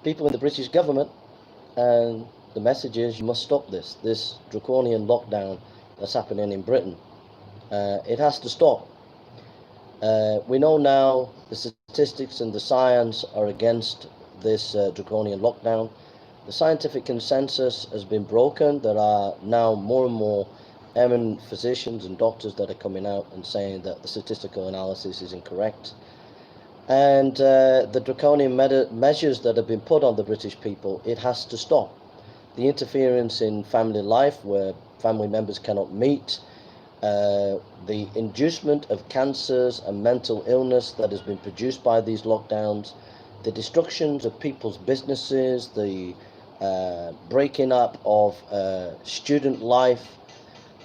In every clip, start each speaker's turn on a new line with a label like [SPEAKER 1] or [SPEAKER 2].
[SPEAKER 1] people in the British government, and the message is you must stop this draconian lockdown that's happening in Britain. It has to stop. We know now the statistics and the science are against this draconian lockdown. The scientific consensus has been broken. There are now more and more eminent physicians and doctors that are coming out and saying that the statistical analysis is incorrect. And the draconian measures that have been put on the British people, it has to stop. The interference in family life, where family members cannot meet, the inducement of cancers and mental illness that has been produced by these lockdowns, the destructions of people's businesses, the breaking up of student life,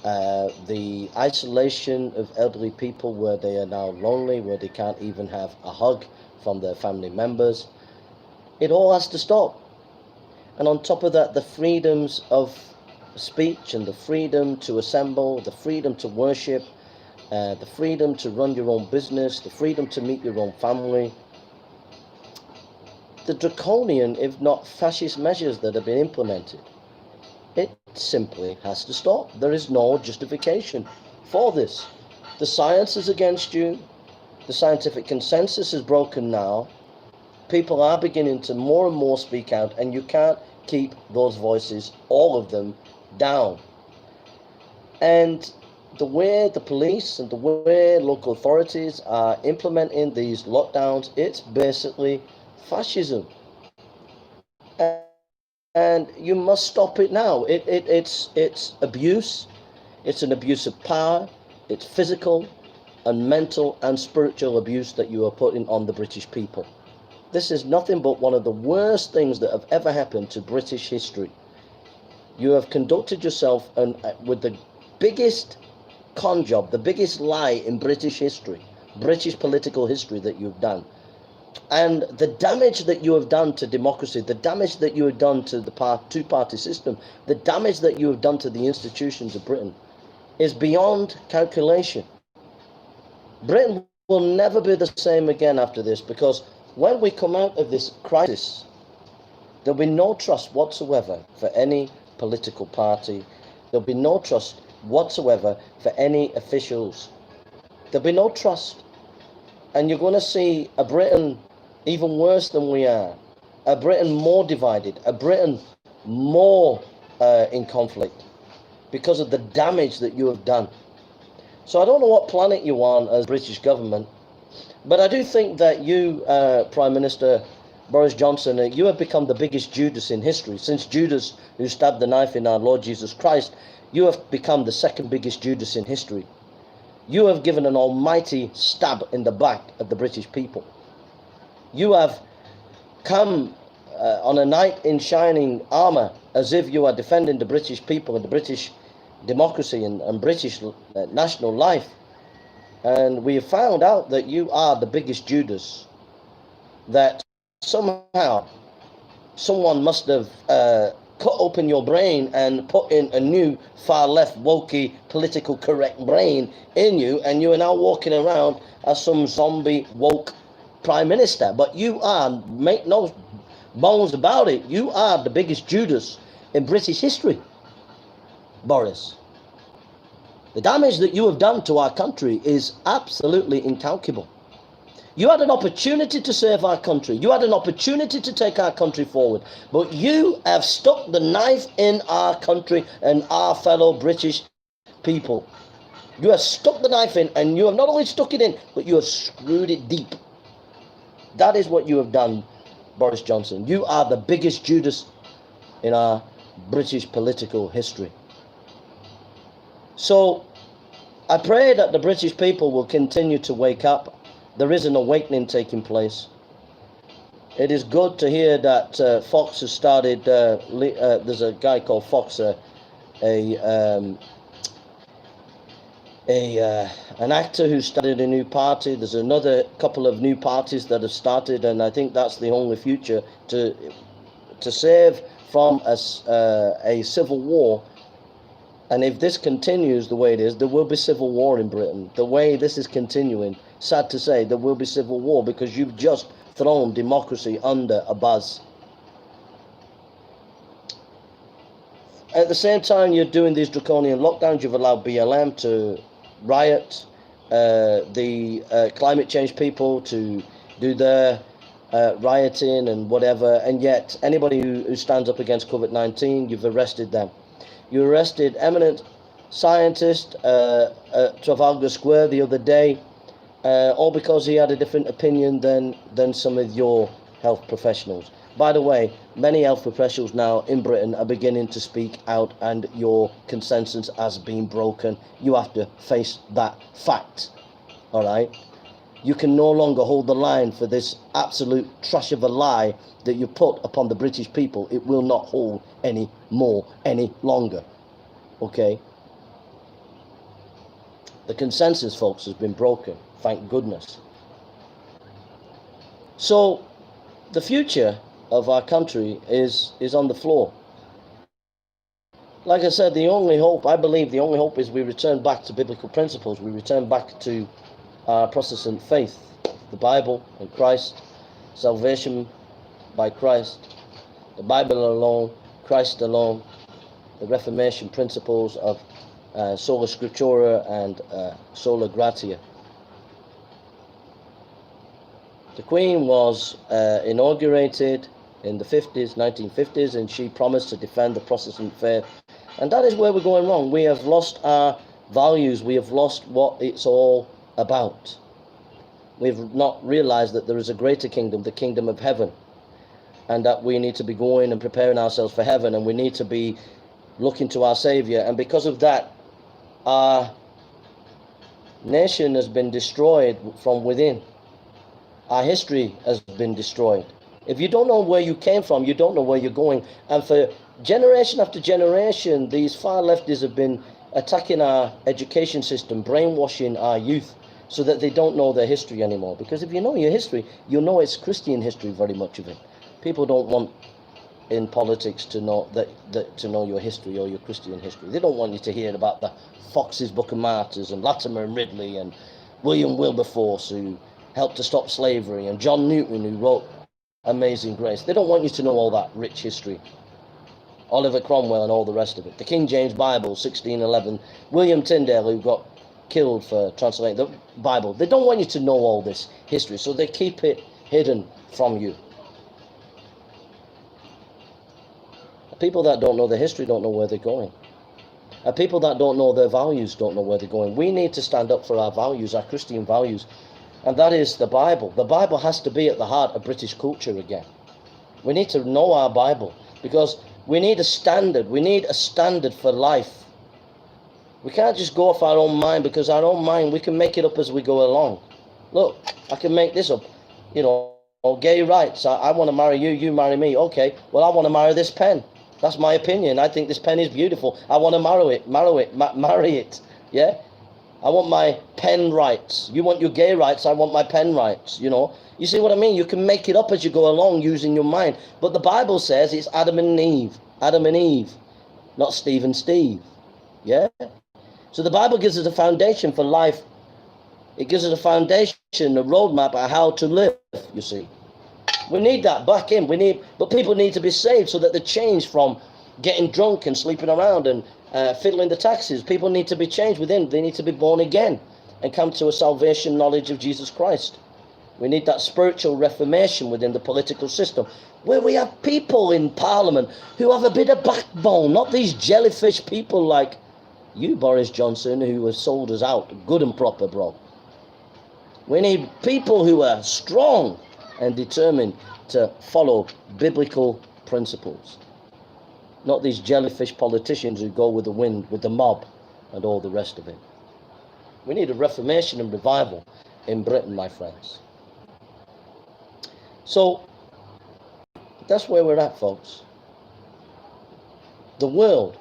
[SPEAKER 1] the isolation of elderly people where they are now lonely, where they can't even have a hug from their family members. It all has to stop. And on top of that, the freedoms of speech and the freedom to assemble, the freedom to worship, the freedom to run your own business, the freedom to meet your own family. The draconian, if not fascist measures that have been implemented, it simply has to stop. There is no justification for this. The science is against you. The scientific consensus is broken now. People are beginning to more and more speak out, and you can't keep those voices, all of them, down. And the way the police and the way local authorities are implementing these lockdowns, it's basically fascism. And you must stop it now. It's abuse. It's an abuse of power. It's physical and mental and spiritual abuse that you are putting on the British people. This is nothing but one of the worst things that have ever happened to British history. You have conducted yourself with the biggest con job, the biggest lie in British history, British political history that you've done. And the damage that you have done to democracy, the damage that you have done to the two-party system, the damage that you have done to the institutions of Britain is beyond calculation. Britain will never be the same again after this, because when we come out of this crisis, there'll be no trust whatsoever for any political party. There'll be no trust whatsoever for any officials. There'll be no trust. And you're going to see a Britain even worse than we are, a Britain more divided, a Britain more in conflict because of the damage that you have done. So I don't know what planet you're on as British government, but I do think that you, Prime Minister Boris Johnson, you have become the biggest Judas in history. Since Judas, who stabbed the knife in our Lord Jesus Christ, you have become the second biggest Judas in history. You have given an almighty stab in the back of the British people. You have come on a knight in shining armour as if you are defending the British people and the British democracy and British national life. And we have found out that you are the biggest Judas, that somehow someone must have cut open your brain and put in a new far left wokey political correct brain in you, and you are now walking around as some zombie woke prime minister. But you are, make no bones about it, you are the biggest Judas in British history, Boris. The damage that you have done to our country is absolutely incalculable. You had an opportunity to save our country. You had an opportunity to take our country forward. But you have stuck the knife in our country and our fellow British people. You have stuck the knife in, and you have not only stuck it in, but you have screwed it deep. That is what you have done, Boris Johnson. You are the biggest Judas in our British political history. So I pray that the British people will continue to wake up. There is an awakening taking place. It is good to hear that Fox has started, there's a guy called Fox, an actor who started a new party. There's another couple of new parties that have started, and I think that's the only future to save from a civil war. And if this continues the way it is, there will be civil war in Britain. The way this is continuing, sad to say, there will be civil war, because you've just thrown democracy under a bus. At the same time, you're doing these draconian lockdowns. You've allowed BLM to riot, the climate change people to do their rioting and whatever. And yet, anybody who stands up against COVID-19, you've arrested them. You arrested eminent scientist at Trafalgar Square the other day, all because he had a different opinion than some of your health professionals. By the way, many health professionals now in Britain are beginning to speak out, and your consensus has been broken. You have to face that fact, all right? You can no longer hold the line for this absolute trash of a lie that you put upon the British people. It will not hold any longer, okay? The consensus, folks, has been broken, thank goodness. So the future of our country is on the floor. Like I said, I believe the only hope is we return back to biblical principles. We return back to our Protestant faith, the Bible and Christ, salvation by Christ, the Bible alone, Christ alone, the Reformation principles of sola scriptura and sola gratia. The Queen was inaugurated in the 1950s, and she promised to defend the Protestant faith. And that is where we're going wrong. We have lost our values. We have lost what it's all about. We've not realized that there is a greater kingdom, the kingdom of heaven, and that we need to be going and preparing ourselves for heaven, and we need to be looking to our Savior. And because of that, our nation has been destroyed from within. Our history has been destroyed. If you don't know where you came from, you don't know where you're going. And for generation after generation, these far leftists have been attacking our education system, brainwashing our youth so that they don't know their history anymore. Because if you know your history, you'll know it's Christian history, very much of it. People don't want in politics to know to know your history or your Christian history. They don't want you to hear about the Fox's Book of Martyrs and Latimer and Ridley and William Wilberforce, who helped to stop slavery, and John Newton, who wrote Amazing Grace. They don't want you to know all that rich history. Oliver Cromwell and all the rest of it. The King James Bible, 1611. William Tyndale, who got killed for translating the Bible. They don't want you to know all this history, so they keep it hidden from you. People that don't know their history don't know where they're going. And people that don't know their values don't know where they're going. We need to stand up for our values, our Christian values. And that is the Bible. The Bible has to be at the heart of British culture again. We need to know our Bible, because we need a standard. We need a standard for life. We can't just go off our own mind, because our own mind, we can make it up as we go along. Look, I can make this up. You know, gay rights. I want to marry you, you marry me. Okay, well, I want to marry this pen. That's my opinion. I think this pen is beautiful. I want to marry it. Yeah? I want my pen rights. You want your gay rights, I want my pen rights, you know. You see what I mean? You can make it up as you go along using your mind. But the Bible says it's Adam and Eve, not Steve and Steve. Yeah? So the Bible gives us a foundation for life. It gives us a foundation, a roadmap of how to live, you see. We need that back in. But people need to be saved so that they change from getting drunk and sleeping around and fiddling the taxes. People need to be changed within. They need to be born again and come to a salvation knowledge of Jesus Christ. We need that spiritual reformation within the political system, where we have people in Parliament who have a bit of backbone, not these jellyfish people like you, Boris Johnson, who have sold us out good and proper, bro. We need people who are strong and determined to follow biblical principles. Not these jellyfish politicians who go with the wind, with the mob, and all the rest of it. We need a reformation and revival in Britain, my friends. So, that's where we're at, folks. The world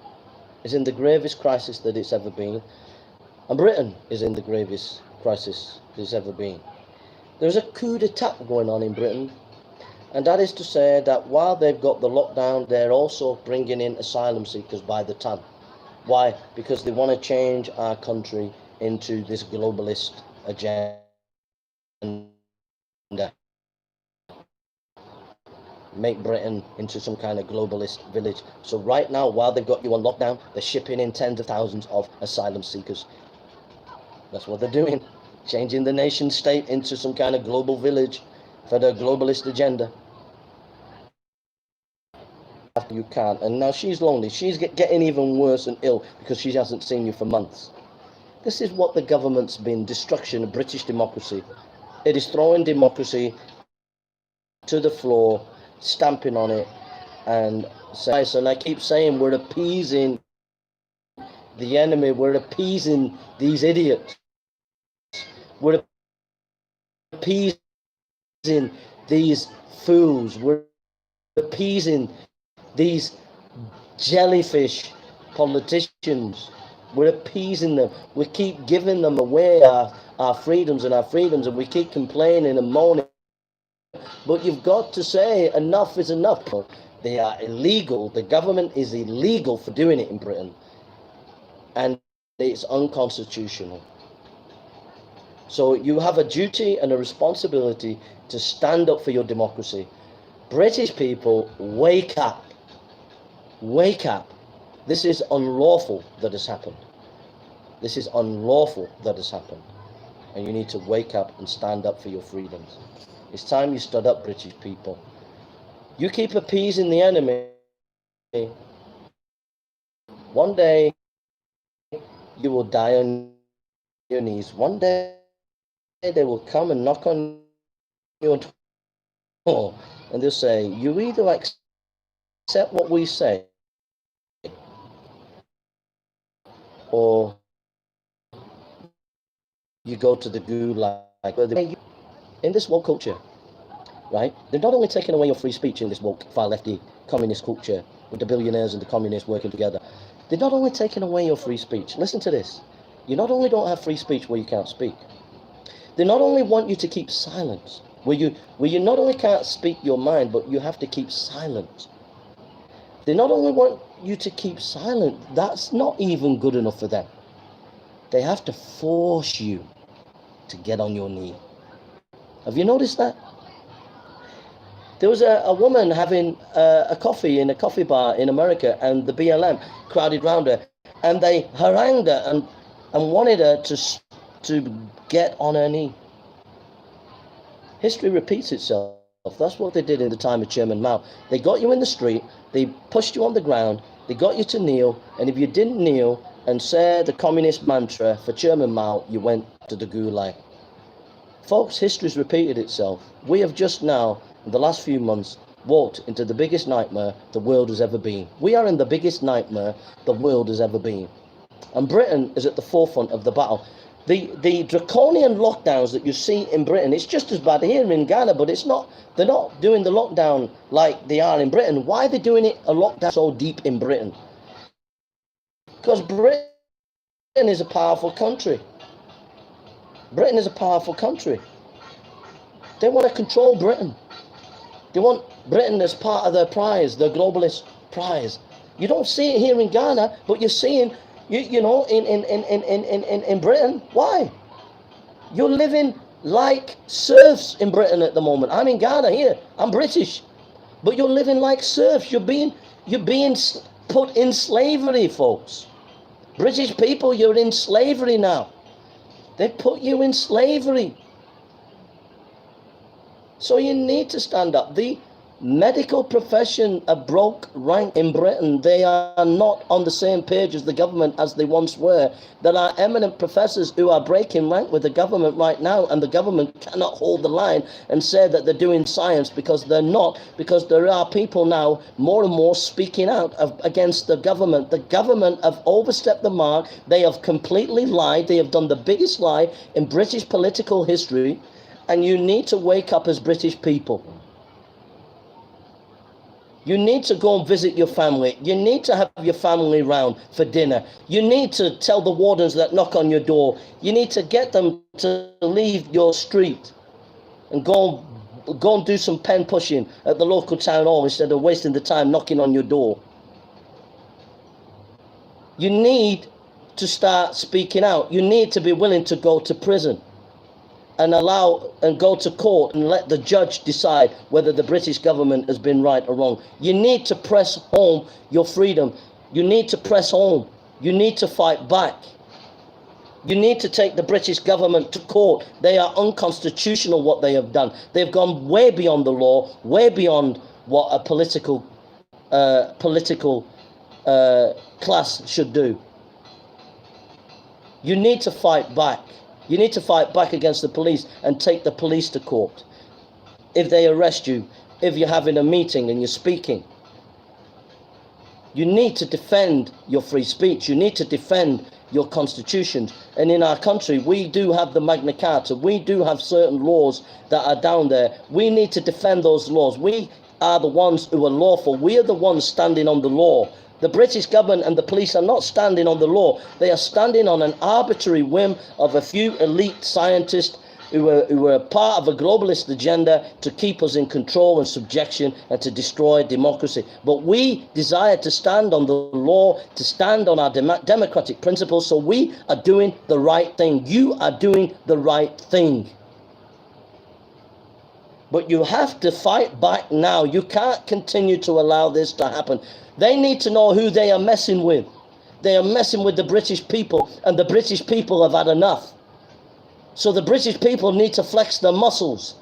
[SPEAKER 1] is in the gravest crisis that it's ever been, and Britain is in the gravest crisis that it's ever been. There's a coup d'etat going on in Britain. And that is to say that while they've got the lockdown, they're also bringing in asylum seekers by the ton. Why? Because they want to change our country into this globalist agenda. make Britain into some kind of globalist village. So right now, while they've got you on lockdown, they're shipping in tens of thousands of asylum seekers. That's what they're doing, changing the nation state into some kind of global village for their globalist agenda. After you can't, and now she's lonely. She's getting even worse and ill because she hasn't seen you for months. This is what the government's been, destruction of British democracy. It is throwing democracy to the floor, stamping on it, and I keep saying we're appeasing the enemy, we're appeasing these idiots, we're appeasing these fools, we're appeasing these jellyfish politicians, we're appeasing them. We keep giving them away our freedoms, and we keep complaining and moaning. But you've got to say enough is enough. They are illegal. The government is illegal for doing it in Britain, and it's unconstitutional. So you have a duty and a responsibility to stand up for your democracy. British people, wake up. Wake up. This is unlawful that has happened. This is unlawful that has happened. And you need to wake up and stand up for your freedoms. It's time you stood up, British people. You keep appeasing the enemy. One day, you will die on your knees. One day, they will come and knock on your door. And they'll say, you either accept what we say, or you go to the gulag. In this woke culture, right? They're not only taking away your free speech in this woke, far lefty, communist culture, with the billionaires and the communists working together. They're not only taking away your free speech. Listen to this. You not only don't have free speech where you can't speak. They not only want you to keep silent, where you not only can't speak your mind, but you have to keep silent. They not only want you to keep silent, that's not even good enough for them. They have to force you to get on your knee. Have you noticed that? There was a woman having a coffee in a coffee bar in America, and the BLM crowded around her, and they harangued her and wanted her to get on her knee. History repeats itself. That's what they did in the time of Chairman Mao. They got you in the street, they pushed you on the ground, they got you to kneel, and if you didn't kneel and say the communist mantra for Chairman Mao, you went to the gulag. Folks, history's repeated itself. We have just now, in the last few months, walked into the biggest nightmare the world has ever been. We are in the biggest nightmare the world has ever been. And Britain is at the forefront of the battle. The draconian lockdowns that you see in Britain, it's just as bad here in Ghana, but it's not. They're not doing the lockdown like they are in Britain. Why are they doing a lockdown so deep in Britain? Because Britain is a powerful country. Britain is a powerful country. They want to control Britain. They want Britain as part of their prize, their globalist prize. You don't see it here in Ghana, but you're seeing, you know, in Britain. Why? You're living like serfs in Britain at the moment. I'm in Ghana here. I'm British, but you're living like serfs. You're being put in slavery, folks. British people, you're in slavery now. They put you in slavery. So you need to stand up. The medical profession are broke rank in Britain. They are not on the same page as the government as they once were. There are eminent professors who are breaking rank with the government right now, and the government cannot hold the line and say that they're doing science, because they're not, because there are people now more and more speaking out against the government. The government have overstepped the mark. They have completely lied. They have done the biggest lie in British political history, and you need to wake up as British people. You need to go and visit your family. You need to have your family round for dinner. You need to tell the wardens that knock on your door. You need to get them to leave your street and go and do some pen pushing at the local town hall instead of wasting the time knocking on your door. You need to start speaking out. You need to be willing to go to prison. and allow and go to court and let the judge decide whether the British government has been right or wrong. You need to press home your freedom. You need to press home. You need to fight back. You need to take the British government to court. They are unconstitutional what they have done. They've gone way beyond the law, way beyond what a political class should do. You need to fight back. You need to fight back against the police and take the police to court. If they arrest you, if you're having a meeting and you're speaking, you need to defend your free speech. You need to defend your constitutions. And in our country, we do have the Magna Carta. We do have certain laws that are down there. We need to defend those laws. We are the ones who are lawful. We are the ones standing on the law. The British government and the police are not standing on the law. They are standing on an arbitrary whim of a few elite scientists who were part of a globalist agenda to keep us in control and subjection and to destroy democracy. But we desire to stand on the law, to stand on our democratic principles, so we are doing the right thing. You are doing the right thing. But you have to fight back now. You can't continue to allow this to happen. They need to know who they are messing with. They are messing with the British people, and the British people have had enough. So the British people need to flex their muscles.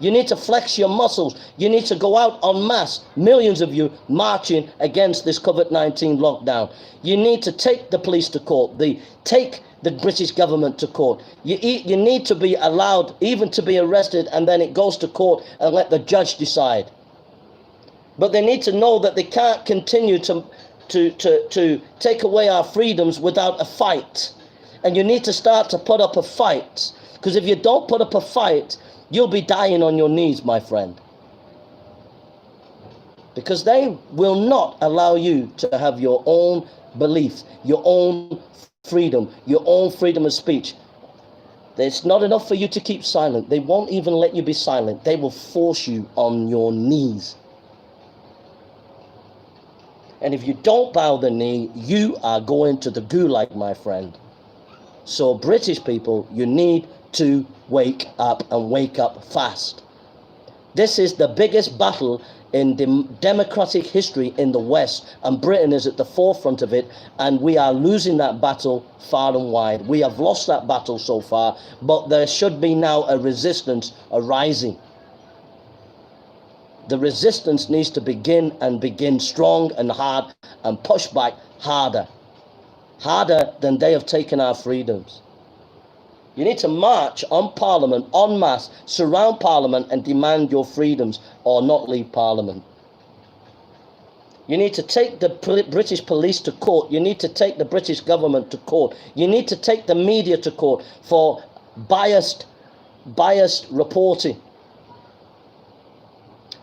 [SPEAKER 1] You need to flex your muscles. You need to go out en masse, millions of you, marching against this COVID-19 lockdown. You need to take the police to court, take the British government to court. You need to be allowed even to be arrested, and then it goes to court and let the judge decide. But they need to know that they can't continue to take away our freedoms without a fight. And you need to start to put up a fight. Because if you don't put up a fight, you'll be dying on your knees, my friend. Because they will not allow you to have your own belief, your own freedom of speech. It's not enough for you to keep silent. They won't even let you be silent. They will force you on your knees. And if you don't bow the knee, you are going to the gulag, my friend. So British people, you need to wake up, and wake up fast. This is the biggest battle in democratic history in the West, and Britain is at the forefront of it, and we are losing that battle far and wide. We have lost that battle so far, but there should be now a resistance arising. The resistance needs to begin strong and hard, and push back harder than they have taken our freedoms. You need to march on Parliament en masse, surround Parliament and demand your freedoms, or not leave Parliament. You need to take the British police to court. You need to take the British government to court. You need to take the media to court for biased reporting.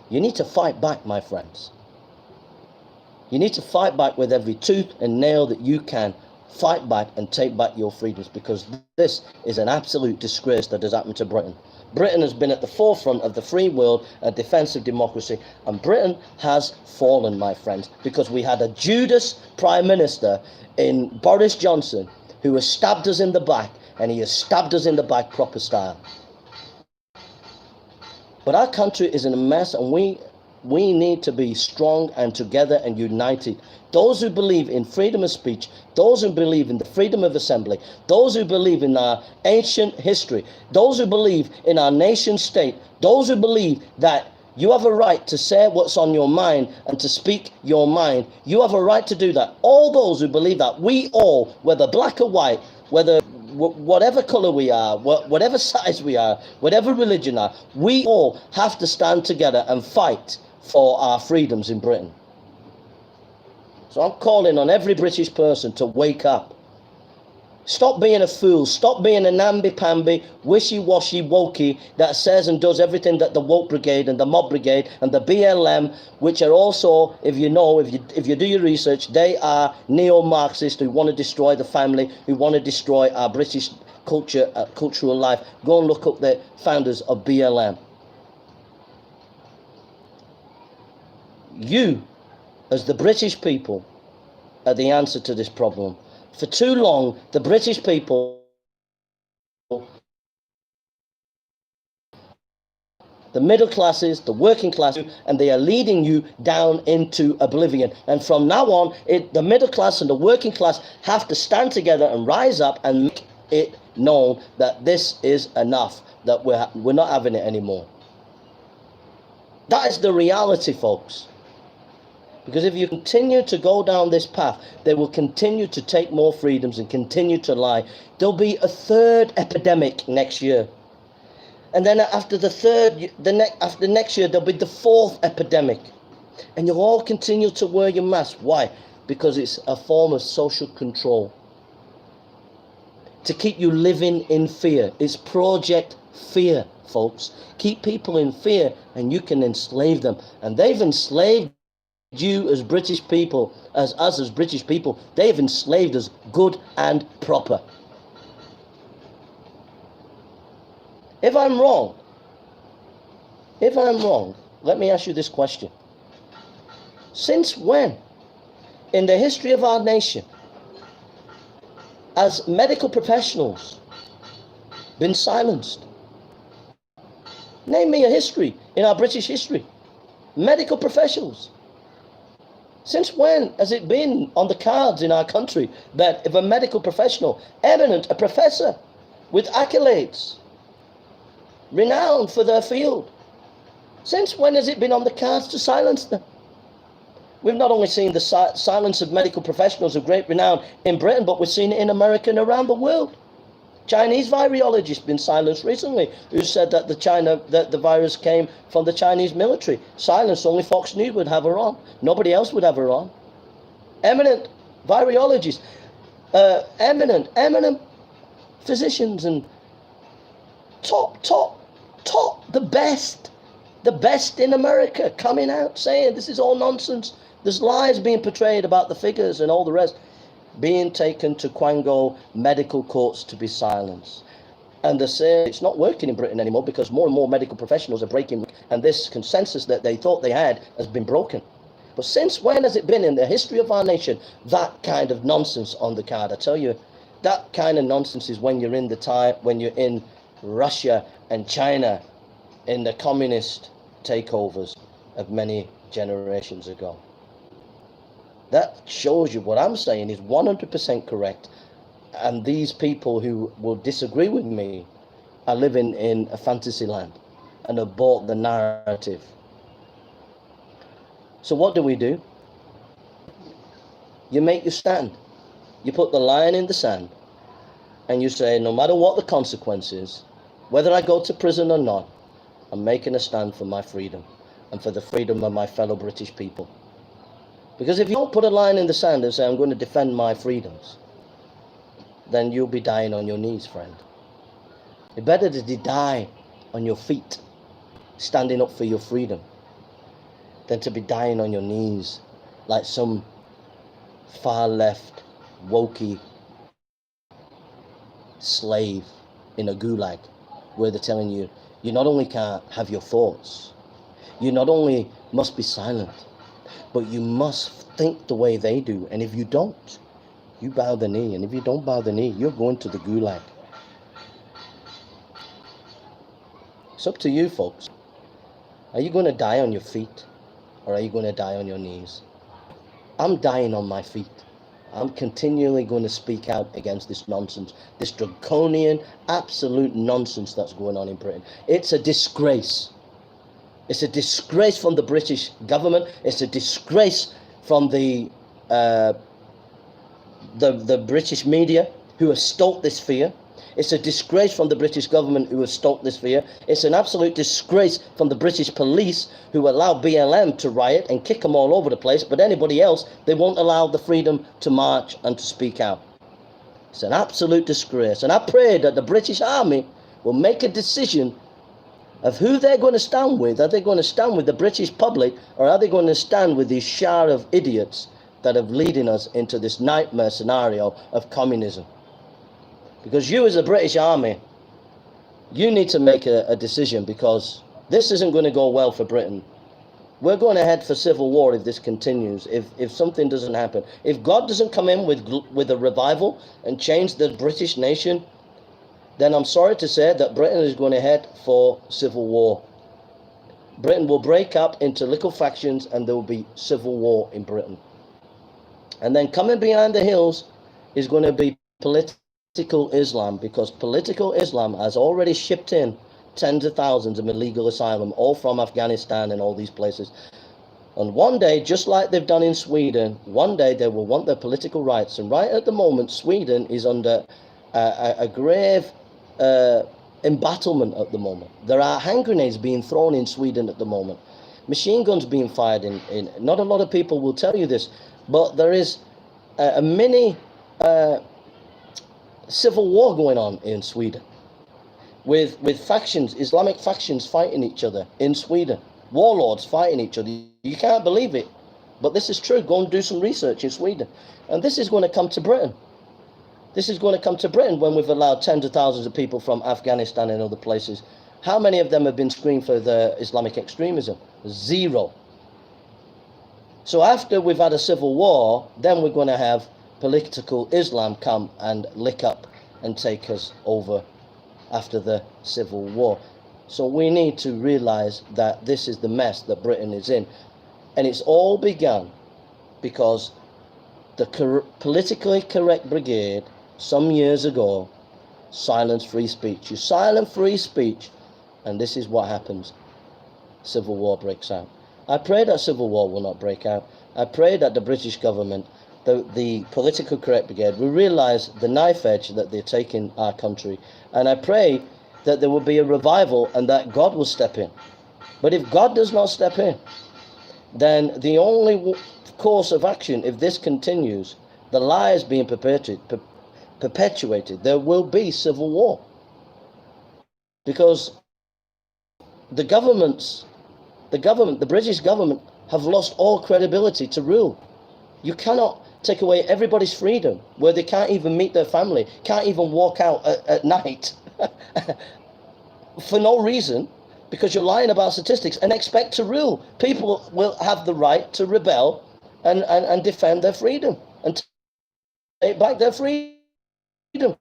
[SPEAKER 1] You need to fight back, my friends. You need to fight back with every tooth and nail that you can. Fight back and take back your freedoms, because this is an absolute disgrace that has happened to Britain. Britain has been at the forefront of the free world and defense of democracy, and Britain has fallen, my friends, because we had a Judas Prime Minister in Boris Johnson who has stabbed us in the back, and he has stabbed us in the back proper style. But our country is in a mess, and we need to be strong and together and united. Those who believe in freedom of speech, those who believe in the freedom of assembly, those who believe in our ancient history, those who believe in our nation state, those who believe that you have a right to say what's on your mind and to speak your mind, you have a right to do that. All those who believe that, we all, whether black or white, whether whatever color we are, whatever size we are, whatever religion are, we all have to stand together and fight for our freedoms in Britain. So I'm calling on every British person to wake up. Stop being a fool. Stop being a namby-pamby, wishy-washy wokey that says and does everything that the woke brigade and the mob brigade and the BLM, which are also, if you do your research, they are neo-Marxists who want to destroy the family, who want to destroy our British culture, cultural life. Go and look up the founders of BLM. You, as the British people, are the answer to this problem. For too long, the British people the middle classes, the working class, and they are leading you down into oblivion. And from now on, the middle class and the working class have to stand together and rise up and make it known that this is enough, that we're not having it anymore. That is the reality, folks. Because if you continue to go down this path, they will continue to take more freedoms and continue to lie. There'll be a third epidemic next year. And then after after next year, there'll be the fourth epidemic. And you'll all continue to wear your mask. Why? Because it's a form of social control. To keep you living in fear. It's Project Fear, folks. Keep people in fear and you can enslave them. And they've enslaved you as British people, as us as British people. They've enslaved us good and proper. If I'm wrong, let me ask you this question. Since when, in the history of our nation, has medical professionals been silenced? Name me a history in our British history. Medical professionals. Since when has it been on the cards in our country that if a medical professional, eminent, a professor with accolades, renowned for their field, since when has it been on the cards to silence them? We've not only seen the silence of medical professionals of great renown in Britain, but we've seen it in America and around the world. Chinese virologists been silenced recently, who said that the virus came from the Chinese military. Silenced, only Fox News would have her on. Nobody else would have her on. Eminent virologists, eminent physicians and top, the best in America coming out saying this is all nonsense. There's lies being portrayed about the figures and all the rest, being taken to Quango medical courts to be silenced. And they say it's not working in Britain anymore because more and more medical professionals are breaking, and this consensus that they thought they had has been broken. But since when has it been in the history of our nation, that kind of nonsense on the card? I tell you, that kind of nonsense is when you're in Russia and China in the communist takeovers of many generations ago. That shows you what I'm saying is 100% correct. And these people who will disagree with me are living in a fantasy land and have bought the narrative. So what do? You make your stand. You put the line in the sand and you say, no matter what the consequences, whether I go to prison or not, I'm making a stand for my freedom and for the freedom of my fellow British people. Because if you don't put a line in the sand and say, I'm going to defend my freedoms, then you'll be dying on your knees, friend. It's better to die on your feet, standing up for your freedom, than to be dying on your knees like some far left, wokey slave in a gulag, where they're telling you, you not only can't have your thoughts, you not only must be silent, but you must think the way they do. And if you don't, you bow the knee. And if you don't bow the knee, you're going to the gulag. It's up to you, folks. Are you going to die on your feet? Or are you going to die on your knees? I'm dying on my feet. I'm continually going to speak out against this nonsense, this draconian, absolute nonsense that's going on in Britain. It's a disgrace. It's a disgrace from the British government. It's a disgrace from the British media who have stoked this fear. It's a disgrace from the British government who has stoked this fear. It's an absolute disgrace from the British police who allow BLM to riot and kick them all over the place, but anybody else, they won't allow the freedom to march and to speak out. It's an absolute disgrace. And I pray that the British Army will make a decision of who they're going to stand with. Are they going to stand with the British public, or are they going to stand with these shower of idiots that have leading us into this nightmare scenario of communism? Because you as a British Army, you need to make a decision, because this isn't going to go well for Britain. We're going to head for civil war if this continues, if something doesn't happen. If God doesn't come in with a revival and change the British nation, then I'm sorry to say that Britain is going to head for civil war. Britain will break up into little factions and there will be civil war in Britain. And then coming behind the hills is going to be political Islam, because political Islam has already shipped in tens of thousands of illegal asylum, all from Afghanistan and all these places. And one day, just like they've done in Sweden, one day they will want their political rights. And right at the moment, Sweden is under a grave embattlement at the moment. There are hand grenades being thrown in Sweden at the moment. Machine guns being fired in. Not a lot of people will tell you this, but there is a mini civil war going on in Sweden with factions, Islamic factions fighting each other in Sweden. Warlords fighting each other. You can't believe it, but this is true. Go and do some research in Sweden. And this is going to come to Britain. This is going to come to Britain when we've allowed tens of thousands of people from Afghanistan and other places. How many of them have been screened for the Islamic extremism? Zero. So after we've had a civil war, then we're going to have political Islam come and lick up and take us over after the civil war. So we need to realize that this is the mess that Britain is in. And it's all begun because the politically correct brigade some years ago silenced free speech. You silence free speech and this is what happens. Civil war breaks out. I pray that civil war will not break out. I pray that the British government, the political correct brigade, will realize the knife edge that they're taking our country. And I pray that there will be a revival and that God will step in. But if God does not step in, then the only course of action, if this continues, the lies being perpetuated, there will be civil war. Because the British government have lost all credibility to rule. You cannot take away everybody's freedom where they can't even meet their family, can't even walk out at night for no reason, because you're lying about statistics, and expect to rule. People will have the right to rebel and defend their freedom and take back their freedom.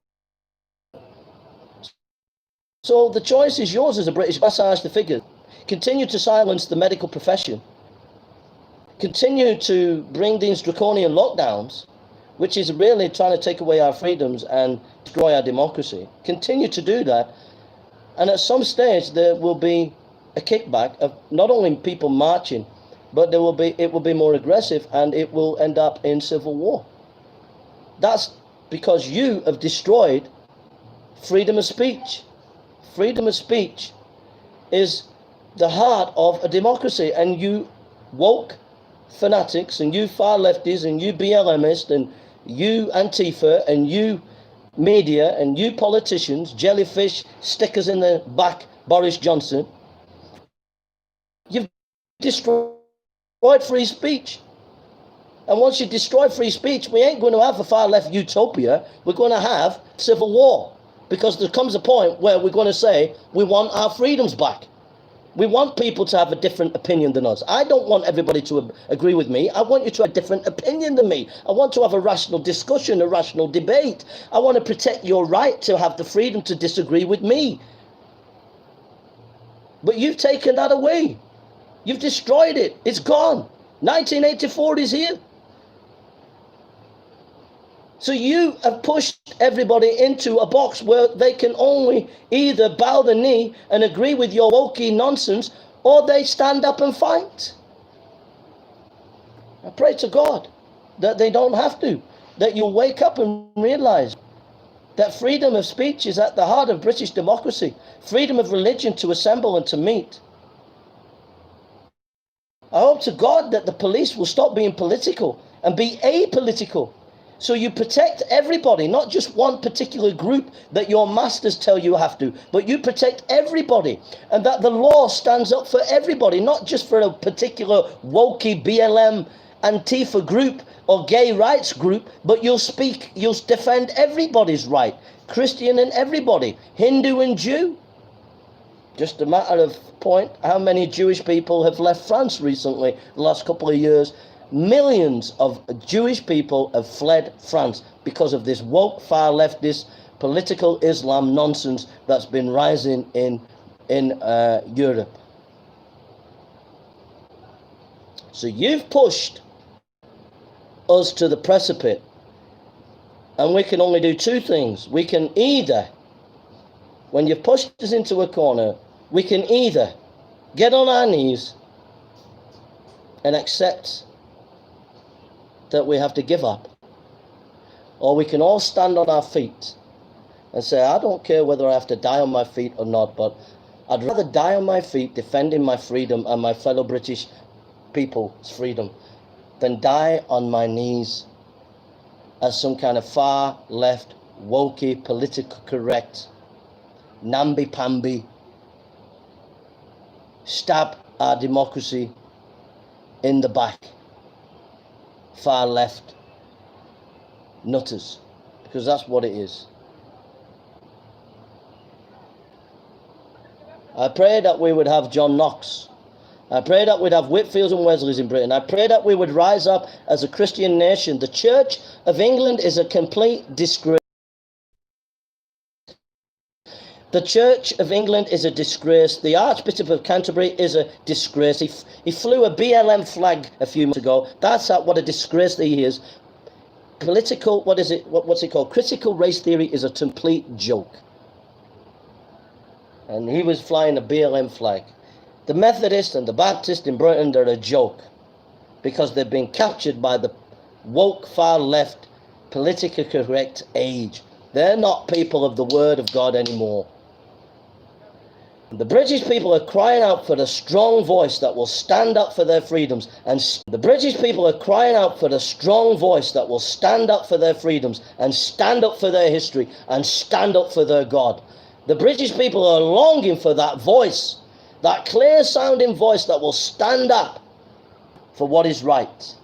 [SPEAKER 1] So the choice is yours as a British. Massage the figures. Continue to silence the medical profession. Continue to bring these draconian lockdowns, which is really trying to take away our freedoms and destroy our democracy. Continue to do that. And at some stage there will be a kickback of not only people marching, but it will be more aggressive, and it will end up in civil war. That's because you have destroyed freedom of speech. Freedom of speech is the heart of a democracy, and you woke fanatics and you far lefties and you BLMists and you Antifa and you media and you politicians, jellyfish stickers in the back, Boris Johnson, you've destroyed free speech. And once you destroy free speech, we ain't going to have a far left utopia. We're going to have civil war, because there comes a point where we're going to say we want our freedoms back. We want people to have a different opinion than us. I don't want everybody to agree with me. I want you to have a different opinion than me. I want to have a rational discussion, a rational debate. I want to protect your right to have the freedom to disagree with me. But you've taken that away. You've destroyed it. It's gone. 1984 is here. So you have pushed everybody into a box where they can only either bow the knee and agree with your wokey nonsense, or they stand up and fight. I pray to God that they don't have to, that you'll wake up and realize that freedom of speech is at the heart of British democracy, freedom of religion to assemble and to meet. I hope to God that the police will stop being political and be apolitical. So you protect everybody, not just one particular group that your masters tell you have to, but you protect everybody, and that the law stands up for everybody, not just for a particular wokey BLM Antifa group or gay rights group, but you'll defend everybody's right, Christian and everybody, Hindu and Jew. Just a matter of point, how many Jewish people have left France recently, the last couple of years? Millions of Jewish people have fled France because of this woke, far leftist, political Islam nonsense that's been rising in Europe. So you've pushed us to the precipice, and we can only do two things. We can either, when you've pushed us into a corner, we can either get on our knees and accept that we have to give up, or we can all stand on our feet and say, I don't care whether I have to die on my feet or not, but I'd rather die on my feet defending my freedom and my fellow British people's freedom than die on my knees as some kind of far left, wokey, politically correct, namby-pamby, stab our democracy in the back, far left nutters, because that's what it is. I pray that we would have John Knox. I pray that we'd have Whitfields and Wesleys in Britain. I pray that we would rise up as a Christian nation. The Church of England is a complete disgrace. The Church of England is a disgrace. The Archbishop of Canterbury is a disgrace. He flew a BLM flag a few months ago. That's what a disgrace he is. Political, what's it called? Critical race theory is a complete joke. And he was flying a BLM flag. The Methodists and the Baptists in Britain, they're a joke because they've been captured by the woke, far left, politically correct age. They're not people of the Word of God anymore. The British people are crying out for a strong voice that will stand up for their freedoms. And the British people are crying out for a strong voice that will stand up for their freedoms and stand up for their history and stand up for their God. The British people are longing for that voice, that clear sounding voice that will stand up for what is right.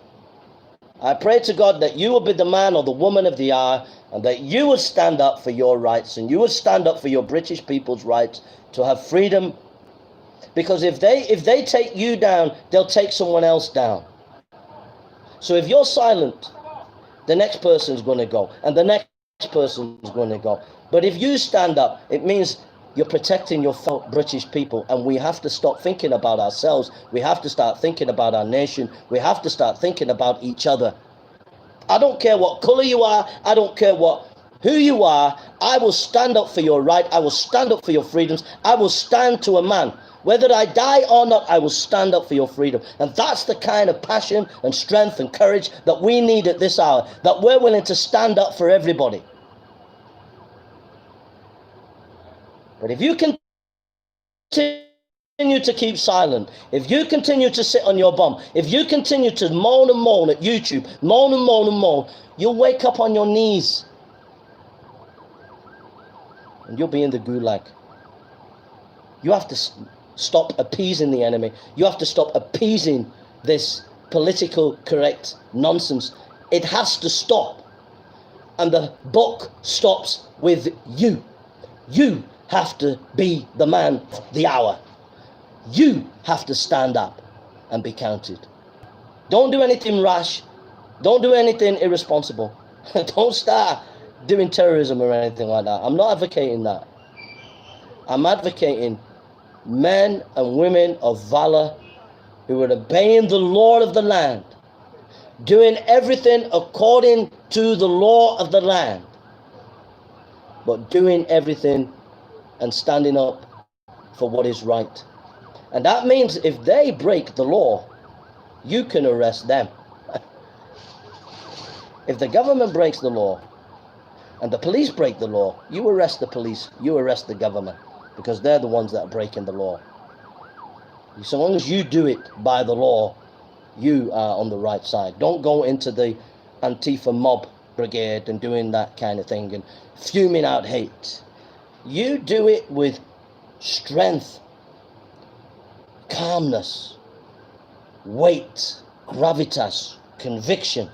[SPEAKER 1] I pray to God that you will be the man or the woman of the hour, and that you will stand up for your rights, and you will stand up for your British people's rights to have freedom. Because if they take you down, they'll take someone else down. So if you're silent, the next person's going to go, and the next person's going to go. But if you stand up, it means you're protecting your fellow British people, and we have to stop thinking about ourselves. We have to start thinking about our nation. We have to start thinking about each other. I don't care what color you are. I don't care who you are. I will stand up for your right. I will stand up for your freedoms. I will stand to a man. Whether I die or not, I will stand up for your freedom. And that's the kind of passion and strength and courage that we need at this hour, that we're willing to stand up for everybody. But if you continue to keep silent, if you continue to sit on your bum, if you continue to moan and moan at YouTube, moan and moan and moan, you'll wake up on your knees and you'll be in the gulag. You have to stop appeasing the enemy. You have to stop appeasing this political correct nonsense. It has to stop. And the buck stops with you. You have to be the man of the hour. You have to stand up and be counted. Don't do anything rash. Don't do anything irresponsible. Don't start doing terrorism or anything like that. I'm not advocating that. I'm advocating men and women of valor who are obeying the law of the land, doing everything according to the law of the land, but doing everything and standing up for what is right. And that means if they break the law, you can arrest them. If the government breaks the law and the police break the law, you arrest the police, you arrest the government, because they're the ones that are breaking the law. So long as you do it by the law, you are on the right side. Don't go into the Antifa mob brigade and doing that kind of thing and fuming out hate. You do it with strength, calmness, weight, gravitas, conviction,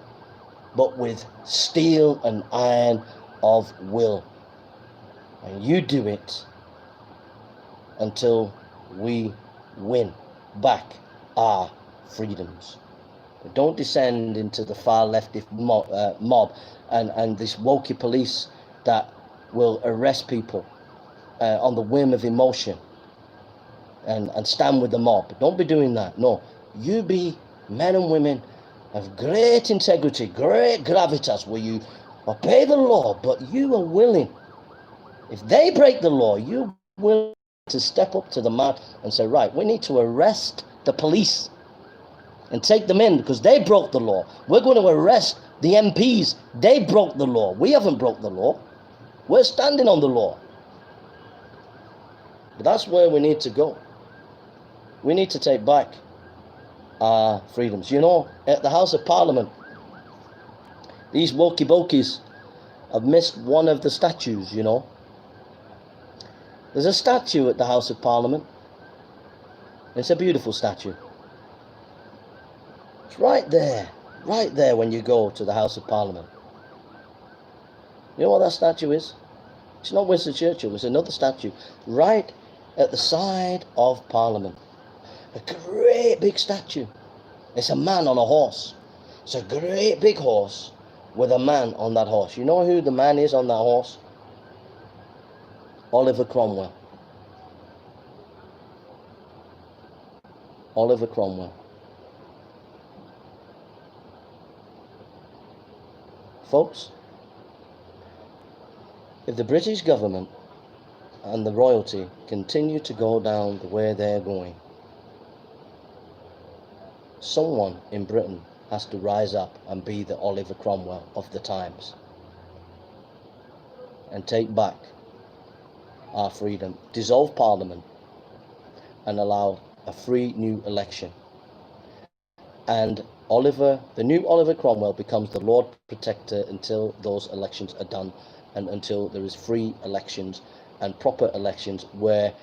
[SPEAKER 1] but with steel and iron of will. And you do it until we win back our freedoms. But don't descend into the far leftist mob and this wokey police that will arrest people on the whim of emotion and stand with the mob. Don't be doing that. No, you be men and women of great integrity, great gravitas, where you obey the law, but you are willing, if they break the law, you're willing to step up to the man and say, right, we need to arrest the police and take them in because they broke the law. We're going to arrest the MPs. They broke the law. We haven't broke the law. We're standing on the law. But that's where we need to go. We need to take back our freedoms. You know, at the House of Parliament, these wokey-bokies have missed one of the statues, you know. There's a statue at the House of Parliament. It's a beautiful statue. It's right there when you go to the House of Parliament. You know what that statue is? It's not Winston Churchill, it's another statue. Right at the side of Parliament. A great big statue. It's a man on a horse. It's a great big horse with a man on that horse. You know who the man is on that horse? Oliver Cromwell. Oliver Cromwell. Folks, if the British government and the royalty continue to go down the way they're going, someone in Britain has to rise up and be the Oliver Cromwell of the times and take back our freedom, dissolve Parliament and allow a free new election. And the new Oliver Cromwell becomes the Lord Protector until those elections are done and until there is free elections and proper elections where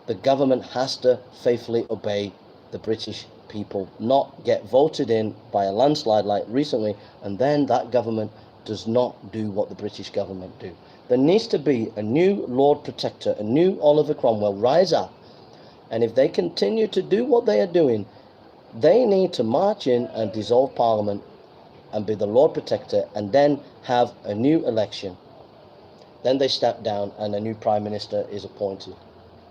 [SPEAKER 1] the government has to faithfully obey the British people, not get voted in by a landslide like recently, and then that government does not do what the British government do. There needs to be a new Lord Protector, a new Oliver Cromwell rise up, and if they continue to do what they are doing, they need to march in and dissolve Parliament and be the Lord Protector and then have a new election. Then they step down and a new Prime Minister is appointed.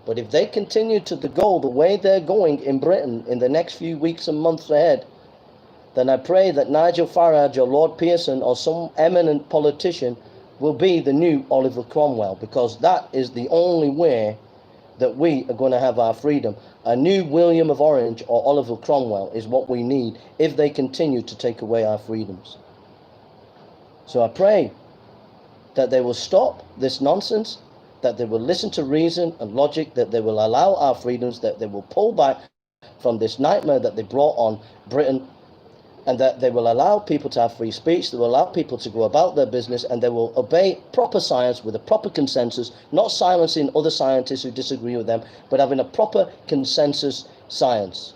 [SPEAKER 1] But if they continue to go the way they're going in Britain in the next few weeks and months ahead, then I pray that Nigel Farage or Lord Pearson or some eminent politician will be the new Oliver Cromwell, because that is the only way that we are going to have our freedom. A new William of Orange or Oliver Cromwell is what we need if they continue to take away our freedoms. So I pray that they will stop this nonsense, that they will listen to reason and logic, that they will allow our freedoms, that they will pull back from this nightmare that they brought on Britain, and that they will allow people to have free speech, they will allow people to go about their business, and they will obey proper science with a proper consensus, not silencing other scientists who disagree with them, but having a proper consensus science.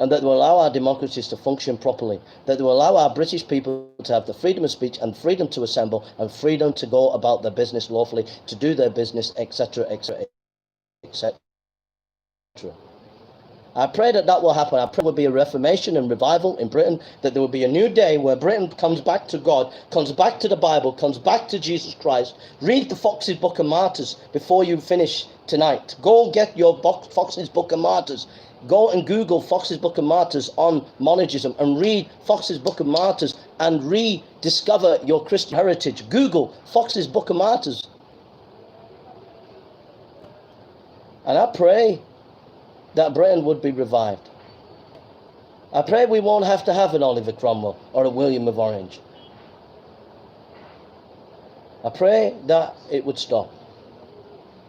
[SPEAKER 1] And that will allow our democracies to function properly, that will allow our British people to have the freedom of speech and freedom to assemble and freedom to go about their business lawfully, to do their business, etc., etc., etc. I pray that that will happen. I pray there will be a reformation and revival in Britain, that there will be a new day where Britain comes back to God, comes back to the Bible, comes back to Jesus Christ. Read the Fox's Book of Martyrs before you finish tonight. Go get your Fox's Book of Martyrs. Go and Google Fox's Book of Martyrs on monergism and read Fox's Book of Martyrs and rediscover your Christian heritage. Google Fox's Book of Martyrs. And I pray that Britain would be revived. I pray we won't have to have an Oliver Cromwell or a William of Orange. I pray that it would stop.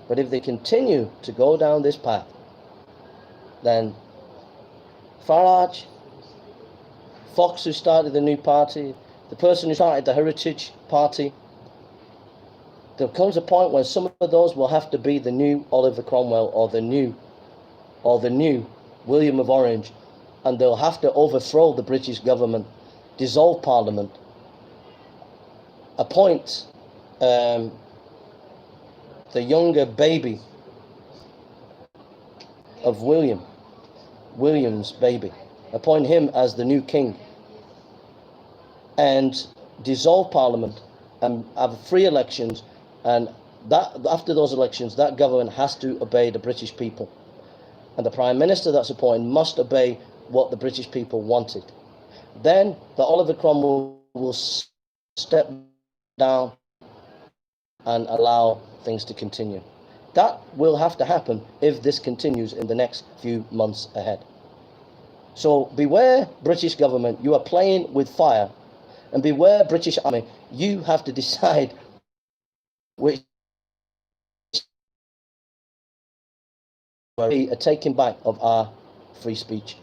[SPEAKER 1] But if they continue to go down this path, then Farage, Fox, who started the new party, the person who started the Heritage Party, there comes a point when some of those will have to be the new Oliver Cromwell or the new William of Orange, and they'll have to overthrow the British government, dissolve Parliament, appoint the younger baby of William's baby, appoint him as the new king, and dissolve Parliament and have free elections, and that after those elections that government has to obey the British people. And the Prime Minister that's appointed must obey what the British people wanted. Then the Oliver Cromwell will step down and allow things to continue. That will have to happen if this continues in the next few months ahead. So beware, British government, you are playing with fire. And beware, British Army, you have to decide which will be a taking back of our free speech.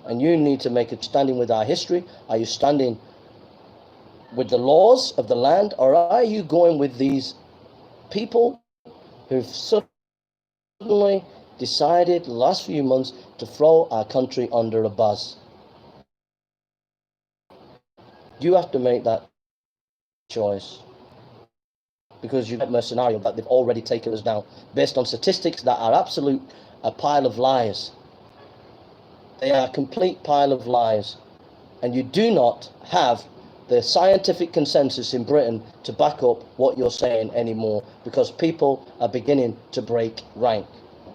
[SPEAKER 1] And you need to make a standing with our history. Are you standing with the laws of the land, or are you going with these people who've suddenly decided the last few months to throw our country under a bus? You have to make that choice, because you get a scenario that they've already taken us down based on statistics that are a pile of lies. They are a complete pile of lies, and you do not have the scientific consensus in Britain to back up what you're saying anymore, because people are beginning to break rank.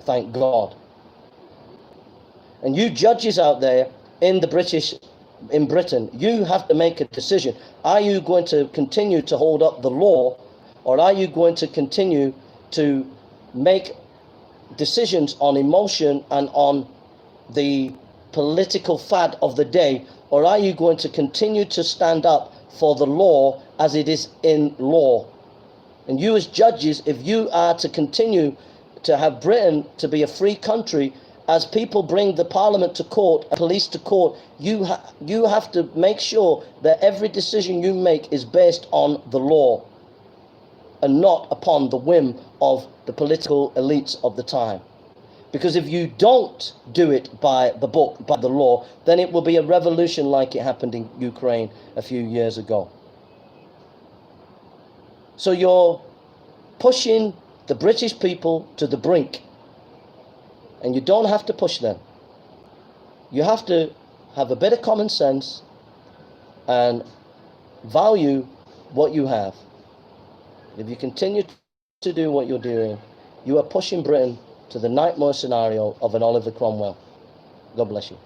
[SPEAKER 1] Thank God. And you judges out there in Britain, you have to make a decision. Are you going to continue to hold up the law, or are you going to continue to make decisions on emotion and on the political fad of the day, or are you going to continue to stand up for the law as it is in law? And you as judges, if you are to continue to have Britain to be a free country, as people bring the parliament to court, police to court, you have to make sure that every decision you make is based on the law and not upon the whim of the political elites of the time. Because if you don't do it by the book, by the law, then it will be a revolution like it happened in Ukraine a few years ago. So you're pushing the British people to the brink. And you don't have to push them. You have to have a bit of common sense and value what you have. If you continue to do what you're doing, you are pushing Britain to the nightmare scenario of an Oliver Cromwell. God bless you.